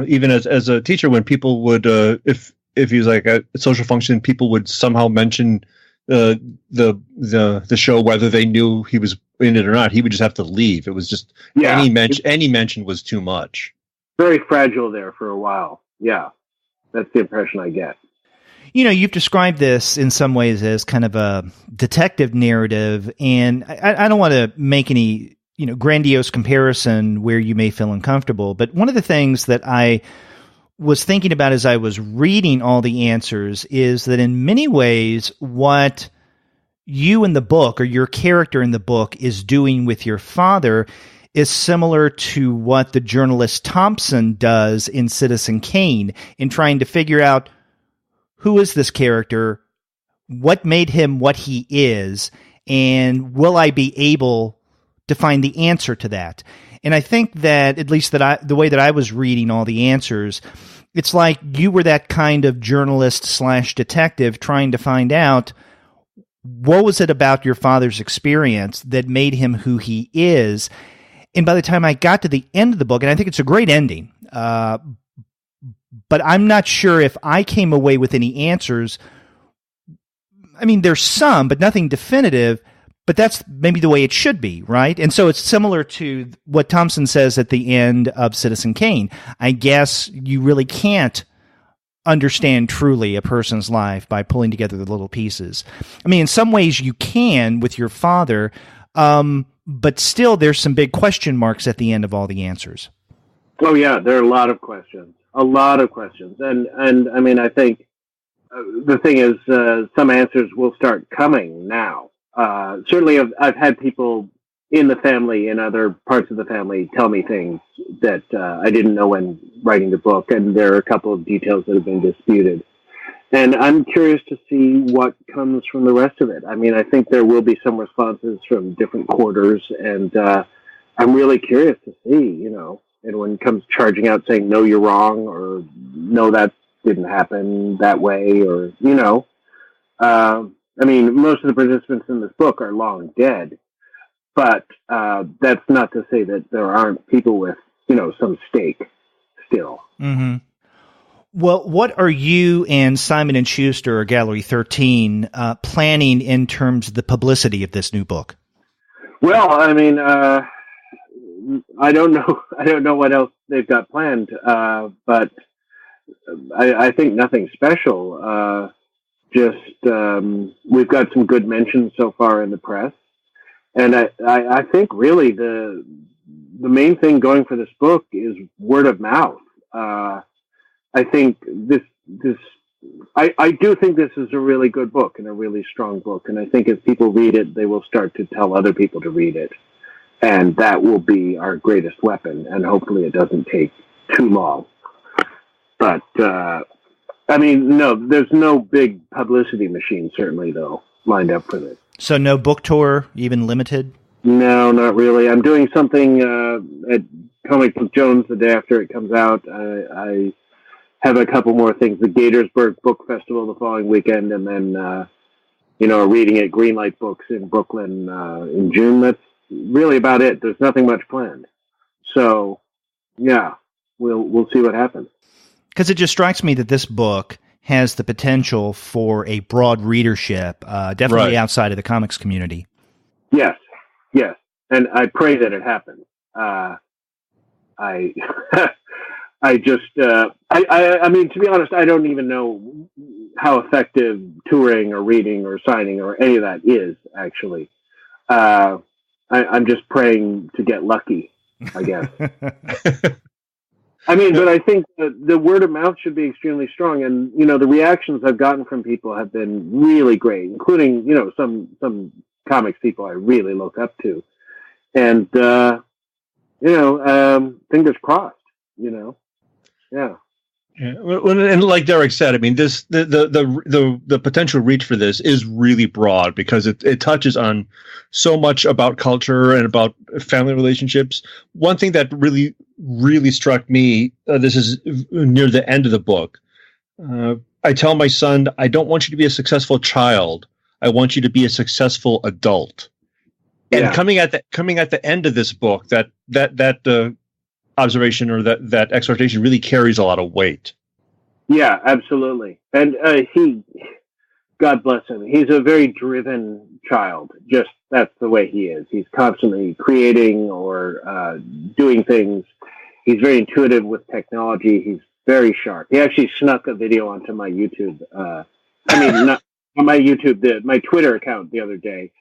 even as a teacher, when people would, if he was like a social function, people would somehow mention the show, whether they knew he was in it or not. He would just have to leave. It was just any mention was too much. Very fragile there for a while. Yeah, that's the impression I get. You know, you've described this in some ways as kind of a detective narrative, and I don't want to make any, grandiose comparison where you may feel uncomfortable, but one of the things that I was thinking about as I was reading all the answers is that in many ways what you in the book, or your character in the book, is doing with your father is similar to what the journalist Thompson does in Citizen Kane, in trying to figure out who is this character, what made him what he is, and will I be able to find the answer to that? And I think that, at least the way that I was reading all the answers, it's like you were that kind of journalist / detective trying to find out what was it about your father's experience that made him who he is. And by the time I got to the end of the book, and I think it's a great ending, but I'm not sure if I came away with any answers. I mean, there's some, but nothing definitive, but that's maybe the way it should be, right? And so it's similar to what Thompson says at the end of Citizen Kane. I guess you really can't understand truly a person's life by pulling together the little pieces. I mean, in some ways you can with your father, but still there's some big question marks at the end of all the answers. Oh yeah, there are a lot of questions. And I mean, I think the thing is, some answers will start coming now. Certainly I've had people in the family, in other parts of the family, tell me things that I didn't know when writing the book, and there are a couple of details that have been disputed. And I'm curious to see what comes from the rest of it. I mean, I think there will be some responses from different quarters, and I'm really curious to see, anyone comes charging out saying, no, you're wrong, or no, that didn't happen that way, or, I mean, most of the participants in this book are long dead, but that's not to say that there aren't people with, some stake still. Mm-hmm. Well, what are you and Simon and Shuster, or Gallery 13, planning in terms of the publicity of this new book? Well, I mean, I don't know what else they've got planned, but I think nothing special. We've got some good mentions so far in the press, and I think really the main thing going for this book is word of mouth. I think I do think this is a really good book and a really strong book, and I think as people read it, they will start to tell other people to read it, and that will be our greatest weapon. And hopefully, it doesn't take too long. But I mean, no, there's no big publicity machine, certainly, though, lined up for this. So no book tour, even limited? No, not really. I'm doing something at Comic Book Jones the day after it comes out. I have a couple more things. The Gatorsburg Book Festival the following weekend, and then, a reading at Greenlight Books in Brooklyn in June. That's really about it. There's nothing much planned. So, yeah, we'll see what happens. Because it just strikes me that this book has the potential for a broad readership, definitely outside of the comics community. Yes. And I pray that it happens. I mean, to be honest, I don't even know how effective touring or reading or signing or any of that is, actually. I'm just praying to get lucky, I guess. I mean, but I think the word of mouth should be extremely strong. And, the reactions I've gotten from people have been really great, including, some comics people I really look up to. And, fingers crossed, Yeah. Yeah. And like Derek said, I mean, the potential reach for this is really broad because it touches on so much about culture and about family relationships. One thing that really, really struck me, this is near the end of the book. I tell my son, I don't want you to be a successful child. I want you to be a successful adult. And Yeah. coming at the end of this book, that observation or that exhortation really carries a lot of weight. Yeah, absolutely. And God bless him, he's a very driven child. Just that's the way he is. He's constantly creating or doing things. He's very intuitive with technology. He's very sharp. He actually snuck a video onto my YouTube. Not on my YouTube, my Twitter account the other day.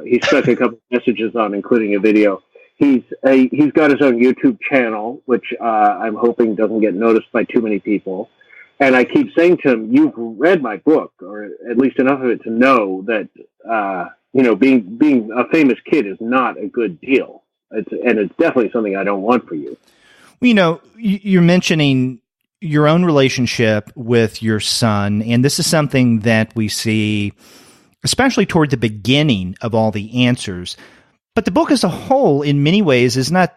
He stuck a couple messages on, including a video. He's got his own YouTube channel, which I'm hoping doesn't get noticed by too many people. And I keep saying to him, "You've read my book, or at least enough of it to know that being a famous kid is not a good deal. It's definitely something I don't want for you." You're mentioning your own relationship with your son, and this is something that we see, especially toward the beginning of all the answers. But the book as a whole, in many ways, is not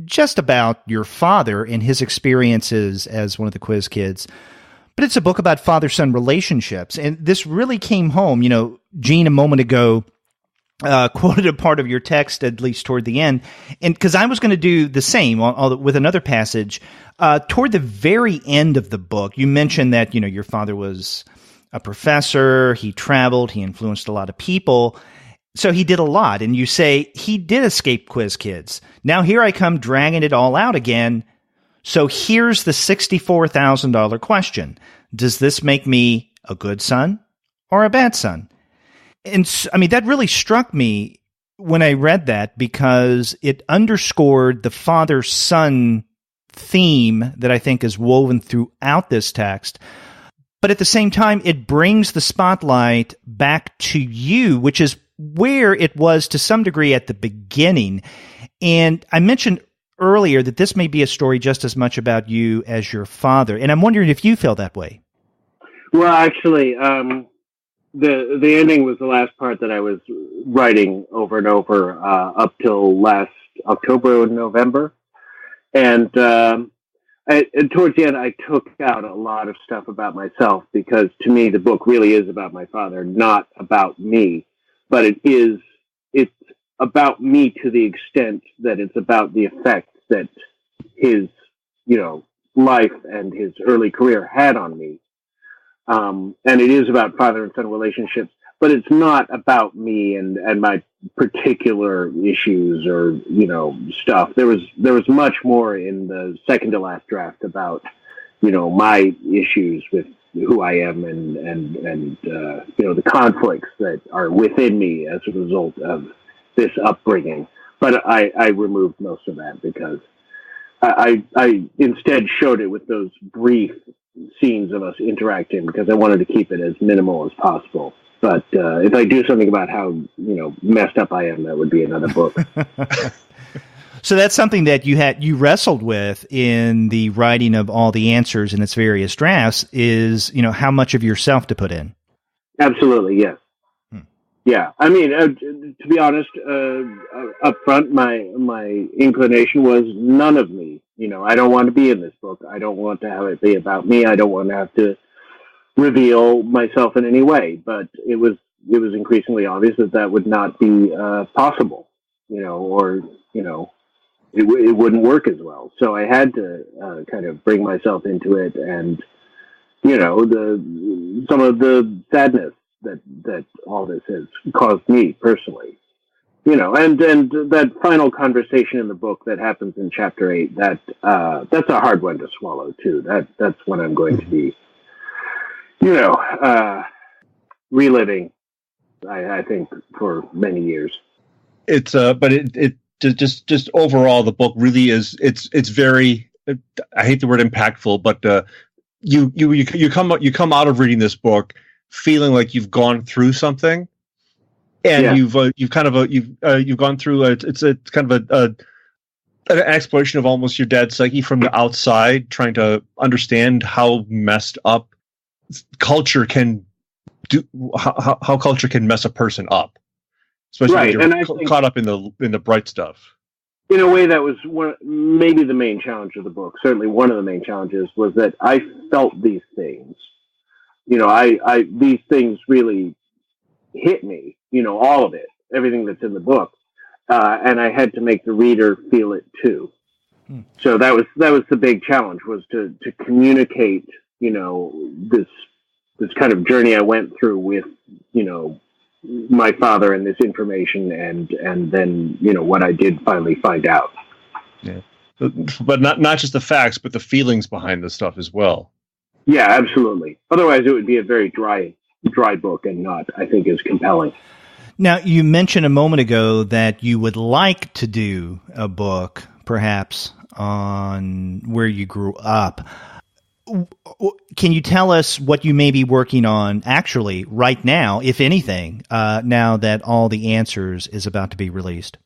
just about your father and his experiences as one of the quiz kids, but it's a book about father-son relationships. And this really came home. Gene, a moment ago, quoted a part of your text, at least toward the end, and because I was going to do the same with another passage. Toward the very end of the book, you mentioned that, your father was a professor, he traveled, he influenced a lot of people. So he did a lot, and you say he did escape quiz kids. Now here I come dragging it all out again. So here's the $64,000 question. Does this make me a good son or a bad son? And that really struck me when I read that, because it underscored the father-son theme that I think is woven throughout this text. But at the same time, it brings the spotlight back to you, which is where it was to some degree at the beginning. And I mentioned earlier that this may be a story just as much about you as your father. And I'm wondering if you feel that way. Well, actually, the ending was the last part that I was writing over and over up till last October and November. And towards the end, I took out a lot of stuff about myself, because to me, the book really is about my father, not about me. But it's about me to the extent that it's about the effect that his, life and his early career had on me. And it is about father and son relationships, but it's not about me and my particular issues or, stuff. There was much more in the second to last draft about, my issues with who I am and the conflicts that are within me as a result of this upbringing. But I removed most of that because I instead showed it with those brief scenes of us interacting, because I wanted to keep it as minimal as possible. But if I do something about how messed up I am, that would be another book. So that's something that you wrestled with in the writing of all the answers in its various drafts, is how much of yourself to put in. Absolutely, yes. Yeah, I mean, to be honest, up front, my inclination was none of me. I don't want to be in this book. I don't want to have it be about me. I don't want to have to reveal myself in any way. But it was increasingly obvious that would not be possible. It wouldn't work as well. So I had to kind of bring myself into it, and some of the sadness that all this has caused me personally, and that final conversation in the book that happens in chapter 8, that's a hard one to swallow too. That's when I'm going to be, reliving, I think, for many years. It's but it just overall, the book really is, it's very, I hate the word impactful, but you come out of reading this book feeling like you've gone through something, and you've gone through it's a kind of an exploration of almost your dad's psyche from the outside, trying to understand how messed up culture can do, how culture can mess a person up, especially when you're caught up in the bright stuff. In a way, that was maybe the main challenge of the book. Certainly, one of the main challenges was that I felt these things. These things really hit me. All of it, everything that's in the book, and I had to make the reader feel it too. So that was the big challenge, was to communicate. This kind of journey I went through with my father and this information, and then what I did finally find out. Yeah, but not just the facts, but the feelings behind the stuff as well. Yeah, absolutely. Otherwise, it would be a very dry book and not, I think, as compelling. Now, you mentioned a moment ago that you would like to do a book, perhaps, on where you grew up. Can you tell us what you may be working on actually right now, if anything, now that All the Answers is about to be released?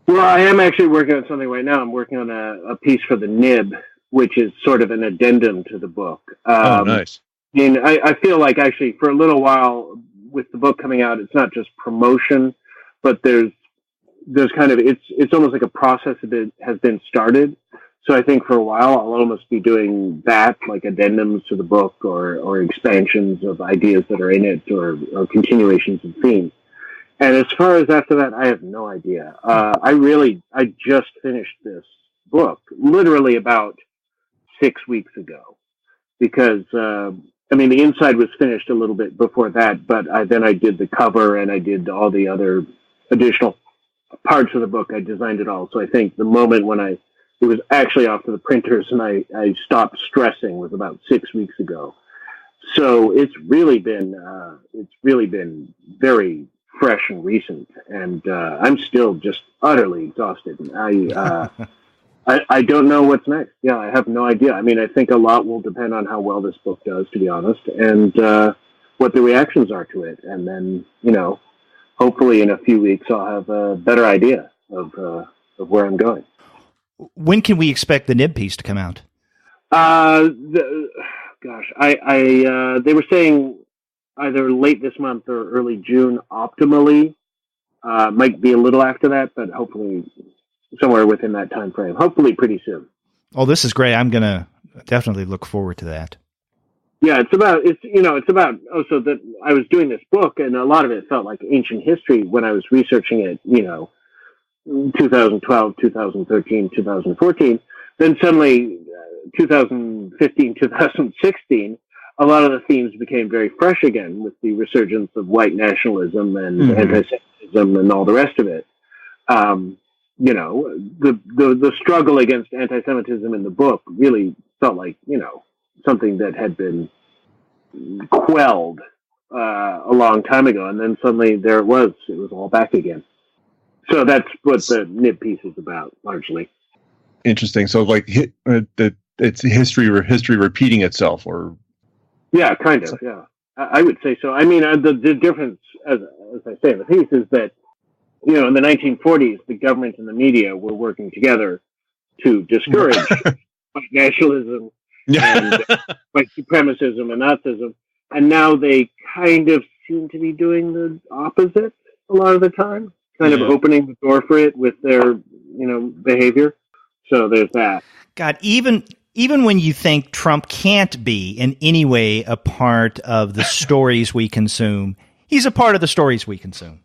Well, I am actually working on something right now. I'm working on a piece for the Nib, which is sort of an addendum to the book. Nice. I feel like actually for a little while with the book coming out, it's not just promotion, but there's kind of, it's almost like a process that has been started. So I think for a while I'll almost be doing that, like addendums to the book or expansions of ideas that are in it or continuations of themes. And as far as after that, I have no idea. I just finished this book literally about 6 weeks ago because, the inside was finished a little bit before that, but then I did the cover and I did all the other additional parts of the book. I designed it all. So I think the moment when it was actually off to the printers and I stopped stressing was about 6 weeks ago. So it's really been very fresh and recent, and I'm still just utterly exhausted. I don't know what's next. Yeah, I have no idea. I think a lot will depend on how well this book does, to be honest, and what the reactions are to it. And then, hopefully in a few weeks I'll have a better idea of where I'm going. When can we expect the Nib piece to come out? They were saying either late this month or early June, optimally. Might be a little after that, but hopefully somewhere within that time frame. Hopefully pretty soon. Oh, this is great. I'm going to definitely look forward to that. Yeah, it's about also that I was doing this book, and a lot of it felt like ancient history when I was researching it, 2012, 2013, 2014. Then suddenly 2015, 2016, a lot of the themes became very fresh again with the resurgence of white nationalism and anti-Semitism and all the rest of it. The struggle against anti-Semitism in the book really felt like, something that had been quelled a long time ago. And then suddenly there it was all back again. So that's what the Nib piece is about, largely. Interesting. So like it's history repeating itself, or... Yeah, kind of, yeah. I would say so. The difference, as I say in the piece, is that, in the 1940s, the government and the media were working together to discourage white nationalism and white supremacism and Nazism. And now they kind of seem to be doing the opposite a lot of the time, kind of opening the door for it with their, behavior. So there's that. God, even when you think Trump can't be in any way a part of the stories we consume, he's a part of the stories we consume.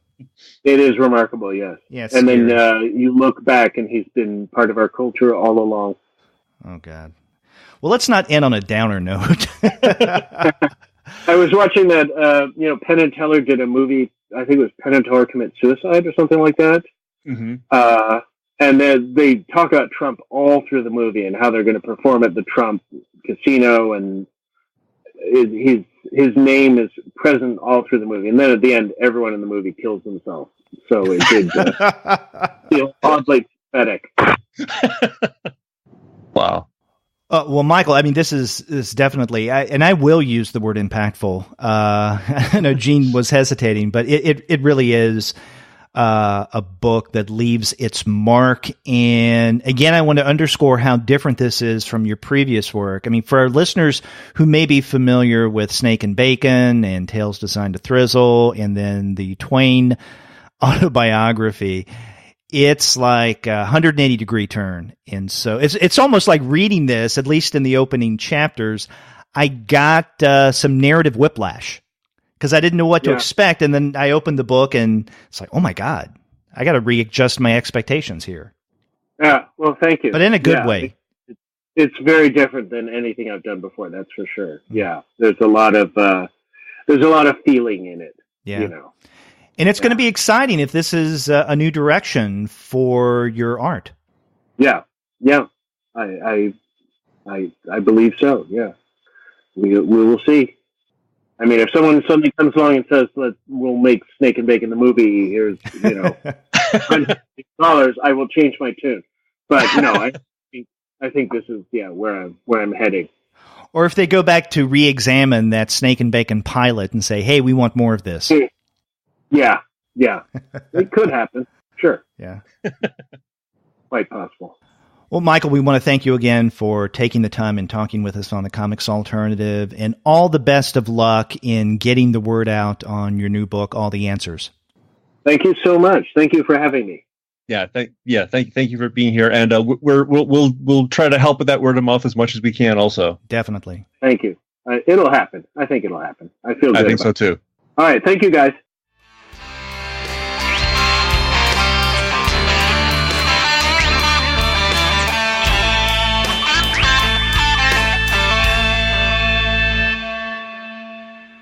It is remarkable, yes. Yes. And then you look back and he's been part of our culture all along. Oh, God. Well, let's not end on a downer note. I was watching that, Penn and Teller did a movie, I think it was Penn and Teller Commit Suicide or something like that. Mm-hmm. And then they talk about Trump all through the movie and how they're going to perform at the Trump casino, and his name is present all through the movie. And then at the end, everyone in the movie kills themselves. So it did feel oddly pathetic. Wow. Well, Michael, I mean, this is definitely, and I will use the word impactful. I know Gene was hesitating, but it really is a book that leaves its mark. And again, I want to underscore how different this is from your previous work. I mean, for our listeners who may be familiar with Snake and Bacon and Tales Designed to Thrizzle, and then the Twain autobiography, it's like a 180-degree turn. And so it's almost like reading this, at least in the opening chapters, I got some narrative whiplash because I didn't know what to expect. And then I opened the book and it's like, oh my God, I got to readjust my expectations here. Yeah, well, thank you. But in a good way. It's very different than anything I've done before, that's for sure. Yeah, there's a lot of feeling in it, you know. And it's going to be exciting if this is a new direction for your art. Yeah, I believe so. Yeah, we will see. I mean, if somebody comes along and says, "We'll make Snake and Bacon the movie," here's $100, I will change my tune. But I think this is where I'm heading. Or if they go back to re-examine that Snake and Bacon pilot and say, "Hey, we want more of this." Yeah, it could happen. Sure. Yeah. Quite possible. Well, Michael, we want to thank you again for taking the time and talking with us on the Comics Alternative, and all the best of luck in getting the word out on your new book, All the Answers. Thank you so much. Thank you for having me. Thank you for being here, and we'll try to help with that word of mouth as much as we can. Also, definitely. Thank you. It'll happen. I think it'll happen. I feel good. I think so too. All right. Thank you, guys.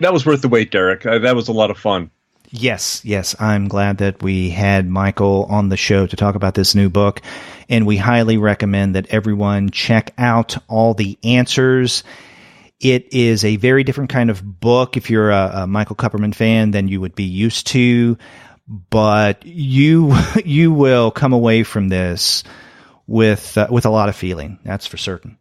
That was worth the wait, Derek. That was a lot of fun. Yes. I'm glad that we had Michael on the show to talk about this new book, and we highly recommend that everyone check out All the Answers. It is a very different kind of book if you're a Michael Kupperman fan than you would be used to, but you will come away from this with a lot of feeling. That's for certain.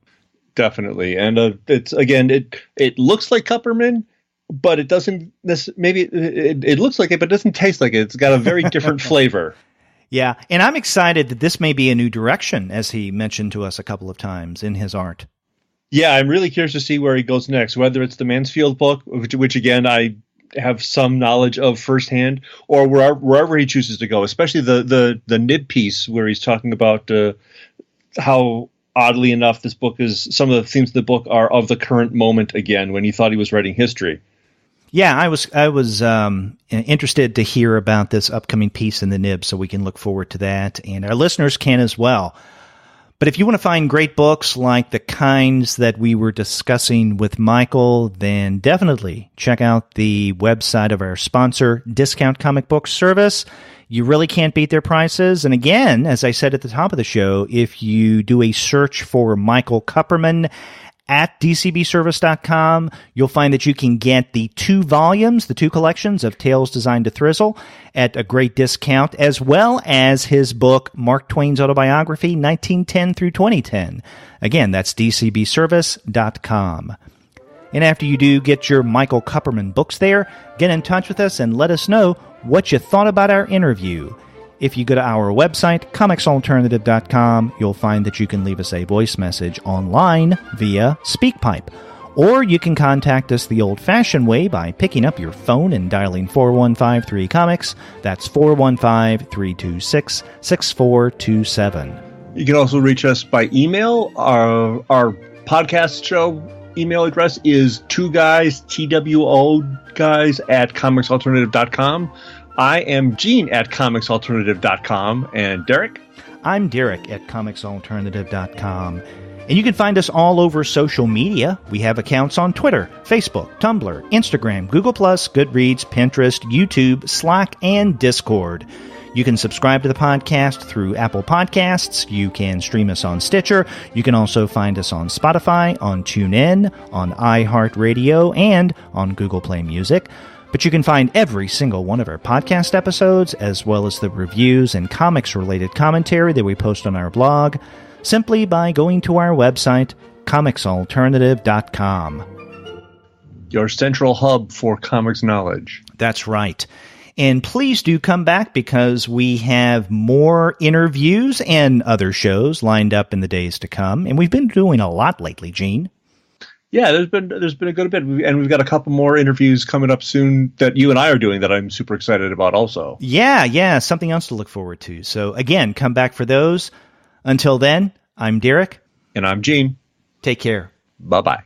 Definitely, and it looks like Kupperman, but it doesn't. Maybe it looks like it, but it doesn't taste like it. It's got a very different flavor. Yeah, and I'm excited that this may be a new direction, as he mentioned to us a couple of times in his art. Yeah, I'm really curious to see where he goes next, whether it's the Mansfield book, which again, I have some knowledge of firsthand, or wherever he chooses to go, especially the nib piece where he's talking about how, oddly enough, this book is, some of the themes of the book are of the current moment again, when he thought he was writing history. Yeah, I was interested to hear about this upcoming piece in the nib, so we can look forward to that, and our listeners can as well. But if you want to find great books like the kinds that we were discussing with Michael, then definitely check out the website of our sponsor, Discount Comic Book Service. You really can't beat their prices. And again, as I said at the top of the show, if you do a search for Michael Kupperman at dcbservice.com, you'll find that you can get the 2 volumes, the 2 collections of Tales Designed to Thrizzle at a great discount, as well as his book, Mark Twain's Autobiography, 1910 through 2010. Again, that's dcbservice.com. And after you do get your Michael Kupperman books there, get in touch with us and let us know what you thought about our interview. If you go to our website, comicsalternative.com, you'll find that you can leave us a voice message online via SpeakPipe. Or you can contact us the old-fashioned way by picking up your phone and dialing 4153-COMICS. That's 415-326-6427. You can also reach us by email. Our podcast show email address is 2guys, TWO guys, at comicsalternative.com. I am Gene at comicsalternative.com. And Derek? I'm Derek at comicsalternative.com. And you can find us all over social media. We have accounts on Twitter, Facebook, Tumblr, Instagram, Google+, Goodreads, Pinterest, YouTube, Slack, and Discord. You can subscribe to the podcast through Apple Podcasts. You can stream us on Stitcher. You can also find us on Spotify, on TuneIn, on iHeartRadio, and on Google Play Music. But you can find every single one of our podcast episodes, as well as the reviews and comics-related commentary that we post on our blog, simply by going to our website, comicsalternative.com. Your central hub for comics knowledge. That's right. And please do come back because we have more interviews and other shows lined up in the days to come. And we've been doing a lot lately, Gene. Yeah, there's been a good bit, and we've got a couple more interviews coming up soon that you and I are doing that I'm super excited about also. Yeah, something else to look forward to. So again, come back for those. Until then, I'm Derek. And I'm Gene. Take care. Bye-bye.